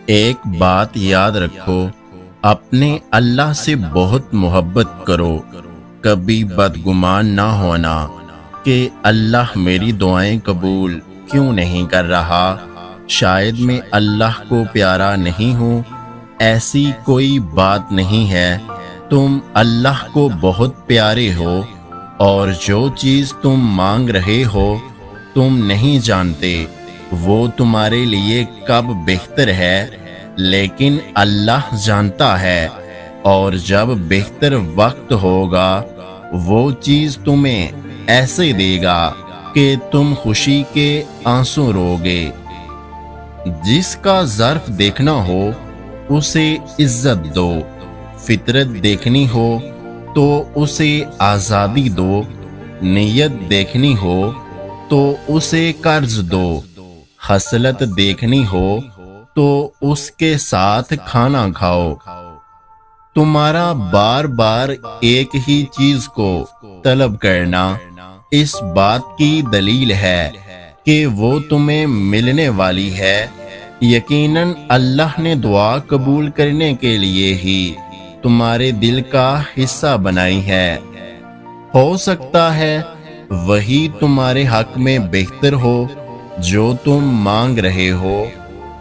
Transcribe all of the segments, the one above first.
ایک بات یاد رکھو، اپنے اللہ سے بہت محبت کرو، کبھی بدگمان نہ ہونا کہ اللہ میری دعائیں قبول کیوں نہیں کر رہا، شاید میں اللہ کو پیارا نہیں ہوں۔ ایسی کوئی بات نہیں ہے، تم اللہ کو بہت پیارے ہو، اور جو چیز تم مانگ رہے ہو تم نہیں جانتے وہ تمہارے لیے کب بہتر ہے، لیکن اللہ جانتا ہے، اور جب بہتر وقت ہوگا وہ چیز تمہیں ایسے دے گا کہ تم خوشی کے آنسو روگے۔ جس کا ظرف دیکھنا ہو اسے عزت دو، فطرت دیکھنی ہو تو اسے آزادی دو، نیت دیکھنی ہو تو اسے قرض دو، خصلت دیکھنی ہو تو اس کے ساتھ کھانا کھاؤ۔ تمہارا بار بار ایک ہی چیز کو طلب کرنا اس بات کی دلیل ہے کہ وہ تمہیں ملنے والی ہے۔ یقیناً اللہ نے دعا قبول کرنے کے لیے ہی تمہارے دل کا حصہ بنائی ہے۔ ہو سکتا ہے وہی تمہارے حق میں بہتر ہو جو تم مانگ رہے ہو،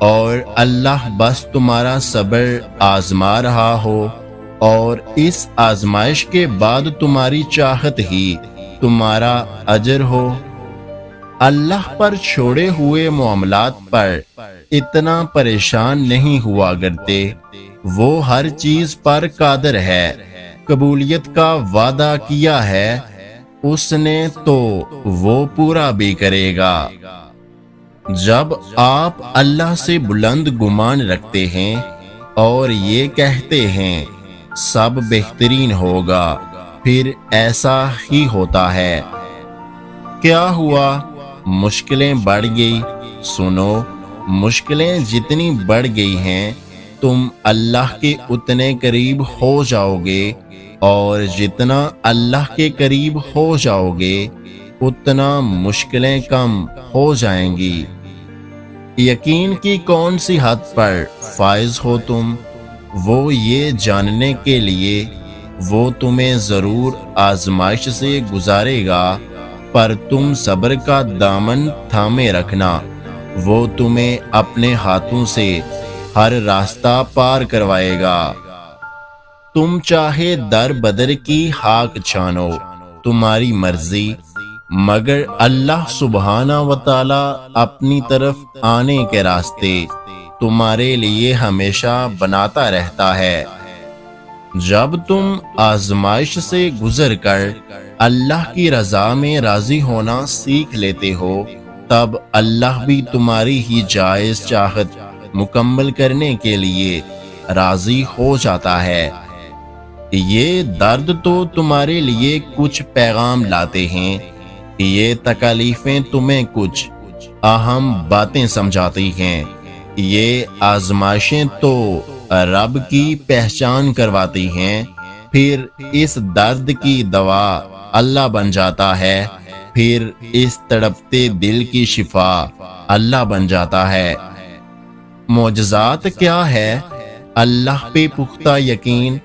اور اللہ بس تمہارا صبر آزما رہا ہو، اور اس آزمائش کے بعد تمہاری چاہت ہی تمہارا اجر ہو۔ اللہ پر چھوڑے ہوئے معاملات پر اتنا پریشان نہیں ہوا کرتے، وہ ہر چیز پر قادر ہے، قبولیت کا وعدہ کیا ہے اس نے تو وہ پورا بھی کرے گا۔ جب آپ اللہ سے بلند گمان رکھتے ہیں اور یہ کہتے ہیں سب بہترین ہوگا، پھر ایسا ہی ہوتا ہے۔ کیا ہوا؟ مشکلیں بڑھ گئی؟ سنو، مشکلیں جتنی بڑھ گئی ہیں تم اللہ کے اتنے قریب ہو جاؤ گے، اور جتنا اللہ کے قریب ہو جاؤ گے اتنا مشکلیں کم ہو جائیں گی۔ یقین کی کون سی حد پر فائز ہو تم، وہ یہ جاننے کے لیے وہ تمہیں ضرور آزمائش سے گزارے گا، پر تم صبر کا دامن تھامے رکھنا، وہ تمہیں اپنے ہاتھوں سے ہر راستہ پار کروائے گا۔ تم چاہے در بدر کی خاک چھانو، تمہاری مرضی، مگر اللہ سبحانہ و تعالی اپنی طرف آنے کے راستے تمہارے لیے ہمیشہ بناتا رہتا ہے۔ جب تم آزمائش سے گزر کر اللہ کی رضا میں راضی ہونا سیکھ لیتے ہو، تب اللہ بھی تمہاری ہی جائز چاہت مکمل کرنے کے لیے راضی ہو جاتا ہے۔ یہ درد تو تمہارے لیے کچھ پیغام لاتے ہیں، یہ تکالیفیں تمہیں کچھ اہم باتیں سمجھاتی ہیں، یہ آزمائشیں تو رب کی پہچان کرواتی ہیں، پھر اس درد کی دوا اللہ بن جاتا ہے، پھر اس تڑپتے دل کی شفا اللہ بن جاتا ہے۔ معجزات کیا ہے؟ اللہ پہ پختہ یقین،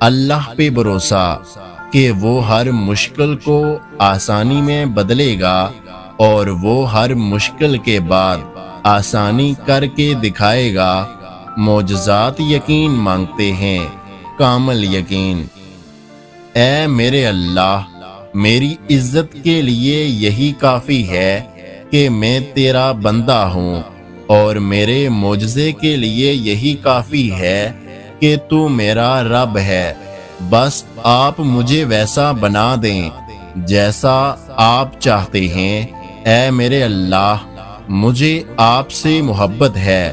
اللہ پہ بھروسہ کہ وہ ہر مشکل کو آسانی میں بدلے گا، اور وہ ہر مشکل کے بعد آسانی کر کے دکھائے گا۔ معجزات یقین مانگتے ہیں، کامل یقین۔ اے میرے اللہ، میری عزت کے لیے یہی کافی ہے کہ میں تیرا بندہ ہوں، اور میرے معجزے کے لیے یہی کافی ہے کہ تو میرا رب ہے۔ بس آپ مجھے ویسا بنا دیں جیسا آپ چاہتے ہیں۔ اے میرے اللہ، مجھے آپ سے محبت ہے،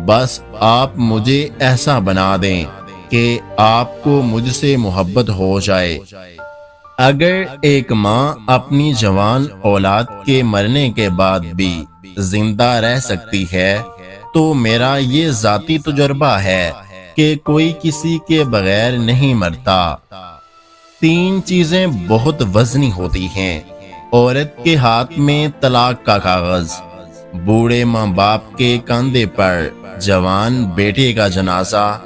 بس آپ مجھے ایسا بنا دیں کہ آپ کو مجھ سے محبت ہو جائے۔ اگر ایک ماں اپنی جوان اولاد کے مرنے کے بعد بھی زندہ رہ سکتی ہے تو میرا یہ ذاتی تجربہ ہے کہ کوئی کسی کے بغیر نہیں مرتا۔ تین چیزیں بہت وزنی ہوتی ہیں: عورت کے ہاتھ میں طلاق کا کاغذ، بوڑھے ماں باپ کے کندھے پر جوان بیٹے کا جنازہ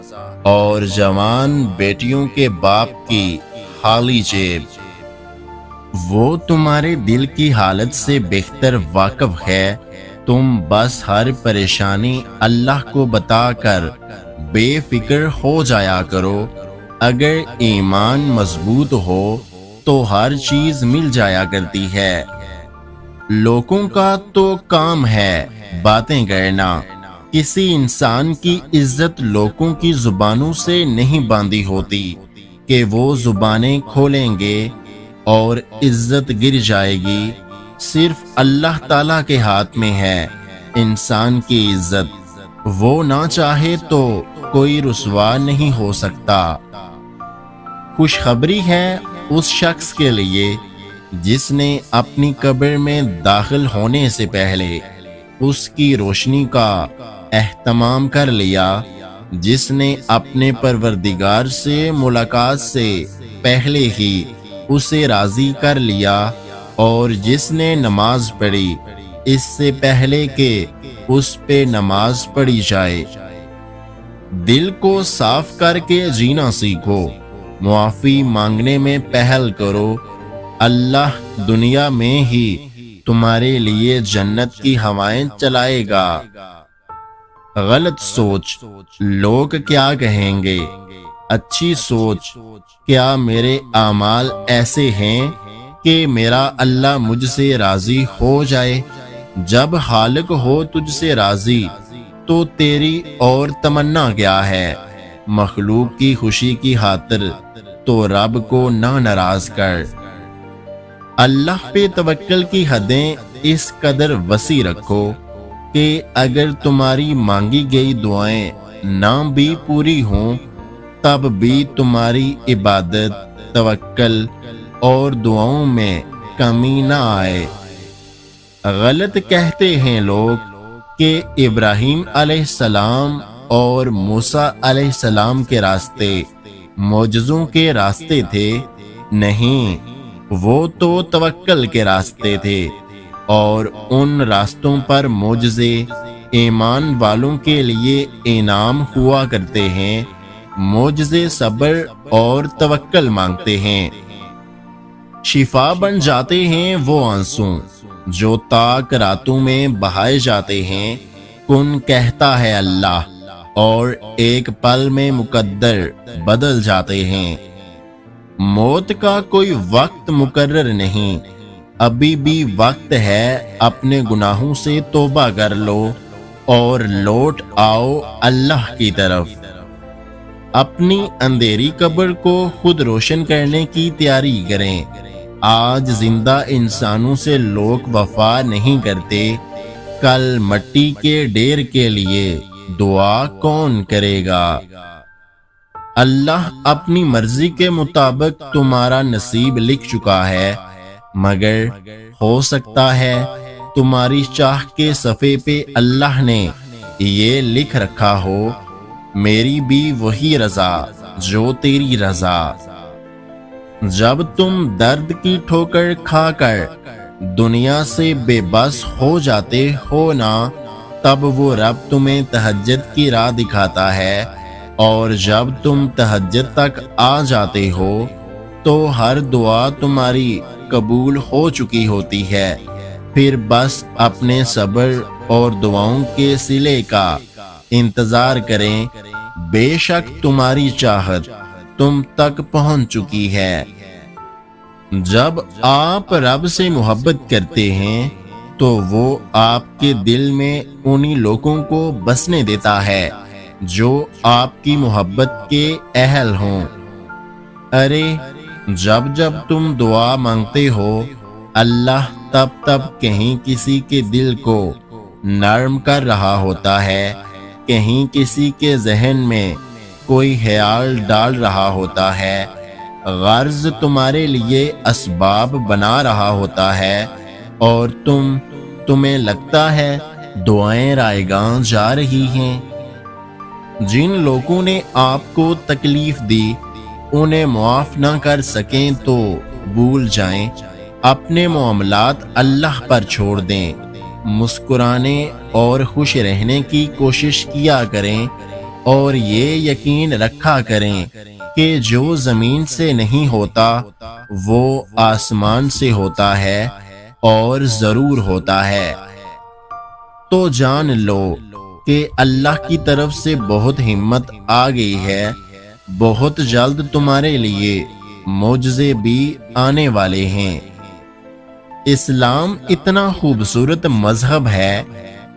اور جوان بیٹیوں کے باپ کی خالی جیب۔ وہ تمہارے دل کی حالت سے بہتر واقف ہے، تم بس ہر پریشانی اللہ کو بتا کر بے فکر ہو جایا کرو۔ اگر ایمان مضبوط ہو تو ہر چیز مل جایا کرتی ہے۔ لوگوں کا تو کام ہے باتیں کرنا، کسی انسان کی عزت لوگوں کی زبانوں سے نہیں باندھی ہوتی کہ وہ زبانیں کھولیں گے اور عزت گر جائے گی۔ صرف اللہ تعالیٰ کے ہاتھ میں ہے انسان کی عزت، وہ نہ چاہے تو کوئی رسوا نہیں ہو سکتا۔ خوشخبری ہے اس شخص کے لیے جس نے اپنی قبر میں داخل ہونے سے پہلے اس کی روشنی کا اہتمام کر لیا، جس نے اپنے پروردگار سے ملاقات سے پہلے ہی اسے راضی کر لیا، اور جس نے نماز پڑھی اس سے پہلے کہ اس پہ نماز پڑھی جائے۔ دل کو صاف کر کے جینا سیکھو، معافی مانگنے میں پہل کرو، اللہ دنیا میں ہی تمہارے لیے جنت کی ہوائیں چلائے گا۔ غلط سوچ، لوگ کیا کہیں گے؟ اچھی سوچ، کیا میرے اعمال ایسے ہیں کہ میرا اللہ مجھ سے راضی ہو جائے؟ جب خالق ہو تجھ سے راضی تو تیری اور تمنا کیا ہے؟ مخلوق کی خوشی کی خاطر تو رب کو نہ ناراض کر۔ اللہ پہ توکل کی حدیں اس قدر وسیع رکھو کہ اگر تمہاری مانگی گئی دعائیں نہ بھی پوری ہوں تب بھی تمہاری عبادت، توکل اور دعاؤں میں کمی نہ آئے۔ غلط کہتے ہیں لوگ کہ ابراہیم علیہ السلام اور موسیٰ علیہ السلام کے راستے معجزوں کے راستے تھے۔ نہیں، وہ تو توکل کے راستے تھے، اور ان راستوں پر معجزے ایمان والوں کے لیے انعام ہوا کرتے ہیں۔ معجزے صبر اور توکل مانگتے ہیں۔ شفا بن جاتے ہیں وہ آنسو جو تاک راتوں میں بہائے جاتے ہیں۔ کن کہتا ہے اللہ اور ایک پل میں مقدر بدل جاتے ہیں۔ موت کا کوئی وقت مقرر نہیں، ابھی بھی وقت ہے، اپنے گناہوں سے توبہ کر لو اور لوٹ آؤ اللہ کی طرف۔ اپنی اندھیری قبر کو خود روشن کرنے کی تیاری کریں۔ آج زندہ انسانوں سے لوگ وفا نہیں کرتے، کل مٹی کے ڈھیر کے لیے دعا کون کرے گا؟ اللہ اپنی مرضی کے مطابق تمہارا نصیب لکھ چکا ہے، مگر ہو سکتا ہے تمہاری چاہ کے صفحے پہ اللہ نے یہ لکھ رکھا ہو، میری بھی وہی رضا جو تیری رضا۔ جب تم درد کی ٹھوکر کھا کر دنیا سے بے بس ہو جاتے ہو نا، تب وہ رب تمہیں تہجد کی راہ دکھاتا ہے، اور جب تم تہجد تک آ جاتے ہو تو ہر دعا تمہاری قبول ہو چکی ہوتی ہے۔ پھر بس اپنے صبر اور دعاؤں کے صلے کا انتظار کریں، بے شک تمہاری چاہت تم تک پہنچ چکی ہے۔ جب آپ رب سے محبت کرتے ہیں تو وہ آپ کے دل میں انہی لوگوں کو بسنے دیتا ہے جو آپ کی محبت کے اہل ہوں۔ ارے جب جب تم دعا مانگتے ہو اللہ تب کہیں کسی کے دل کو نرم کر رہا ہوتا ہے، کہیں کسی کے ذہن میں کوئی خیال ڈال رہا ہوتا ہے، غرض تمہارے لیے اسباب بنا رہا ہوتا ہے، اور تمہیں لگتا ہے دعائیں رائیگاں جا رہی ہیں۔ جن لوگوں نے آپ کو تکلیف دی انہیں معاف نہ کر سکیں تو بھول جائیں، اپنے معاملات اللہ پر چھوڑ دیں۔ مسکرانے اور خوش رہنے کی کوشش کیا کریں، اور یہ یقین رکھا کریں کہ جو زمین سے نہیں ہوتا وہ آسمان سے ہوتا ہے اور ضرور ہوتا ہے۔ تو جان لو کہ اللہ کی طرف سے بہت ہمت آ گئی ہے، بہت جلد تمہارے لیے معجزے بھی آنے والے ہیں۔ اسلام اتنا خوبصورت مذہب ہے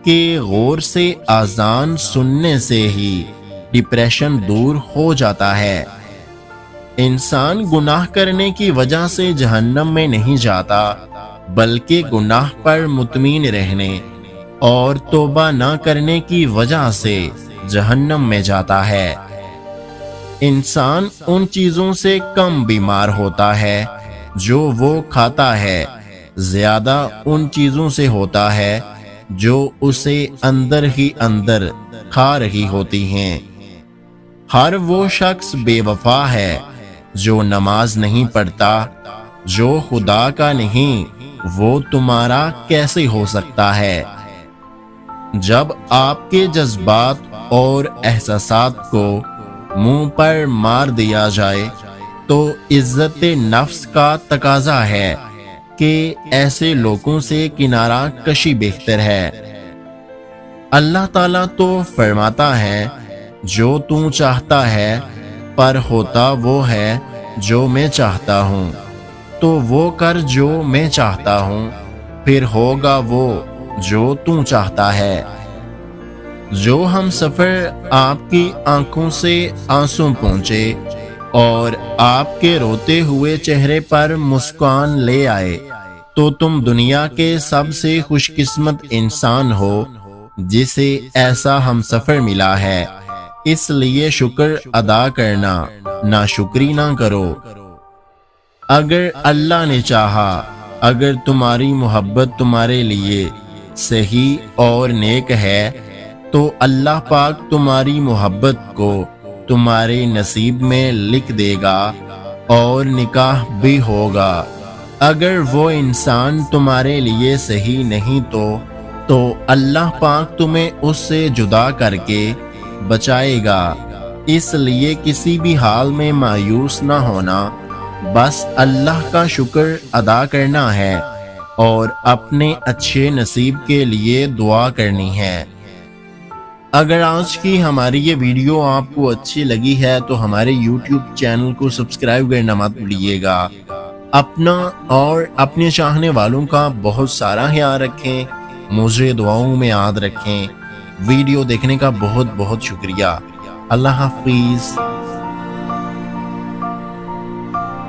کہ غور سے اذان سننے سے ہی ڈپریشن دور ہو جاتا ہے۔ انسان گناہ کرنے کی وجہ سے جہنم میں نہیں جاتا، بلکہ گناہ پر مطمئن رہنے اور توبہ نہ کرنے کی وجہ سے جہنم میں جاتا ہے۔ انسان ان چیزوں سے کم بیمار ہوتا ہے جو وہ کھاتا ہے، زیادہ ان چیزوں سے ہوتا ہے جو اسے اندر ہی اندر کھا رہی ہوتی ہیں۔ ہر وہ شخص بے وفا ہے جو نماز نہیں پڑھتا، جو خدا کا نہیں وہ تمہارا کیسے ہو سکتا ہے؟ جب آپ کے جذبات اور احساسات کو منہ پر مار دیا جائے تو عزت نفس کا تقاضا ہے کہ ایسے لوگوں سے کنارہ کشی بہتر ہے۔ اللہ تعالیٰ تو فرماتا ہے جو تو چاہتا ہے پر ہوتا وہ ہے جو میں چاہتا ہوں، تو وہ کر جو میں چاہتا ہوں، پھر ہوگا وہ جو تو چاہتا ہے۔ جو ہم سفر آپ کی آنکھوں سے آنسو پہنچے اور آپ کے روتے ہوئے چہرے پر مسکان لے آئے، تو تم دنیا کے سب سے خوش قسمت انسان ہو جسے ایسا ہم سفر ملا ہے۔ اس لیے شکر ادا کرنا، ناشکری نہ کرو۔ اگر اللہ نے چاہا، اگر تمہاری محبت تمہارے لیے صحیح اور نیک ہے، تو اللہ پاک تمہاری محبت کو تمہارے نصیب میں لکھ دے گا اور نکاح بھی ہوگا۔ اگر وہ انسان تمہارے لیے صحیح نہیں تو اللہ پاک تمہیں اس سے جدا کر کے بچائے گا۔ اس لیے کسی بھی حال میں مایوس نہ ہونا، بس اللہ کا شکر ادا کرنا ہے اور اپنے اچھے نصیب کے لیے دعا کرنی ہے۔ اگر آج کی ہماری یہ ویڈیو آپ کو اچھی لگی ہے تو ہمارے یوٹیوب چینل کو سبسکرائب کرنا مت بھولیے گا۔ اپنا اور اپنے چاہنے والوں کا بہت سارا خیال رکھیں، مجھے دعاؤں میں یاد رکھیں۔ ویڈیو دیکھنے کا بہت بہت شکریہ۔ اللہ حافظ۔